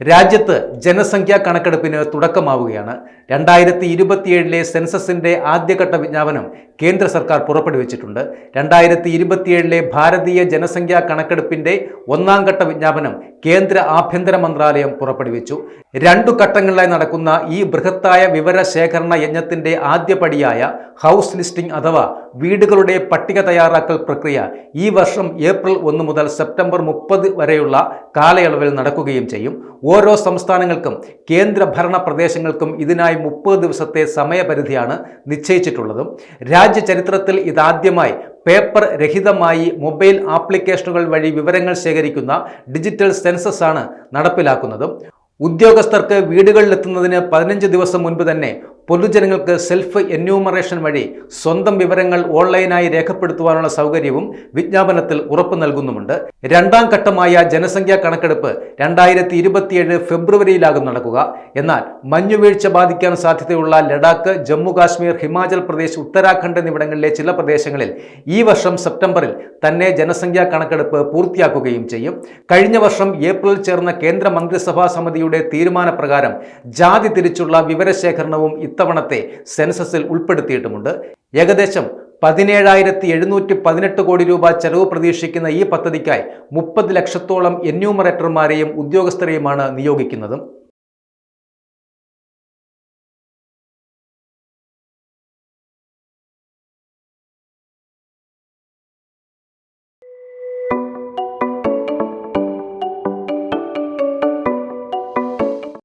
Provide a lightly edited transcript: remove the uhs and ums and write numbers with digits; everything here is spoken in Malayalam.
രാജ്യത്ത് ജനസംഖ്യാ കണക്കെടുപ്പിന് തുടക്കമാവുകയാണ്. 2027 സെൻസസിന്റെ ആദ്യഘട്ട വിജ്ഞാപനം കേന്ദ്ര സർക്കാർ പുറപ്പെടുവിച്ചിട്ടുണ്ട്. 2027 ഭാരതീയ ജനസംഖ്യാ കണക്കെടുപ്പിന്റെ ഒന്നാം ഘട്ട വിജ്ഞാപനം കേന്ദ്ര ആഭ്യന്തര മന്ത്രാലയം പുറപ്പെടുവിച്ചു. 2 ഘട്ടങ്ങളിലായി നടക്കുന്ന ഈ ബൃഹത്തായ വിവര ശേഖരണ യജ്ഞത്തിന്റെ ആദ്യപടിയായ ഹൗസ് ലിസ്റ്റിംഗ് അഥവാ വീടുകളുടെ പട്ടിക തയ്യാറാക്കൽ പ്രക്രിയ ഈ വർഷം ഏപ്രിൽ 1 മുതൽ സെപ്റ്റംബർ 30 വരെയുള്ള കാലയളവിൽ നടക്കുകയും ചെയ്യും. ഓരോ സംസ്ഥാനങ്ങൾക്കും കേന്ദ്രഭരണ പ്രദേശങ്ങൾക്കും ഇതിനായി 30 ദിവസത്തെ സമയപരിധിയാണ് നിശ്ചയിച്ചിട്ടുള്ളത്. രാജ്യ ചരിത്രത്തിൽ ഇതാദ്യമായി പേപ്പർ രഹിതമായി മൊബൈൽ ആപ്ലിക്കേഷനുകൾ വഴി വിവരങ്ങൾ ശേഖരിക്കുന്ന ഡിജിറ്റൽ സെൻസസ് ആണ് നടപ്പിലാക്കുന്നത്. ഉദ്യോഗസ്ഥർക്ക് വീടുകളിലെത്തുന്നതിന് 15 ദിവസം മുൻപ് തന്നെ പൊതുജനങ്ങൾക്ക് സെൽഫ് എന്യൂമറേഷൻ വഴി സ്വന്തം വിവരങ്ങൾ ഓൺലൈനായി രേഖപ്പെടുത്തുവാനുള്ള സൗകര്യവും വിജ്ഞാപനത്തിൽ ഉറപ്പു നൽകുന്നുമുണ്ട്. രണ്ടാം ഘട്ടമായ ജനസംഖ്യാ കണക്കെടുപ്പ് 2027 ഫെബ്രുവരിയിലാകും നടക്കുക. എന്നാൽ മഞ്ഞുവീഴ്ച ബാധിക്കാൻ സാധ്യതയുള്ള ലഡാക്ക്, ജമ്മു കാശ്മീർ, ഹിമാചൽ പ്രദേശ്, ഉത്തരാഖണ്ഡ് എന്നിവിടങ്ങളിലെ ചില പ്രദേശങ്ങളിൽ ഈ വർഷം സെപ്റ്റംബറിൽ തന്നെ ജനസംഖ്യാ കണക്കെടുപ്പ് പൂർത്തിയാക്കുകയും ചെയ്യും. കഴിഞ്ഞ വർഷം ഏപ്രിലിൽ ചേർന്ന കേന്ദ്ര മന്ത്രിസഭാ സമിതിയുടെ തീരുമാനപ്രകാരം ജാതി തിരിച്ചുള്ള വിവരശേഖരണവും ഇത്തവണത്തെ സെൻസസിൽ ഉൾപ്പെടുത്തിയിട്ടുമുണ്ട്. ഏകദേശം 17,718 കോടി രൂപ ചെലവ് പ്രതീക്ഷിക്കുന്ന ഈ പദ്ധതിക്കായി 30 ലക്ഷത്തോളം എന്യൂമറേറ്റർമാരെയും ഉദ്യോഗസ്ഥരെയുമാണ് നിയോഗിക്കുന്നത്.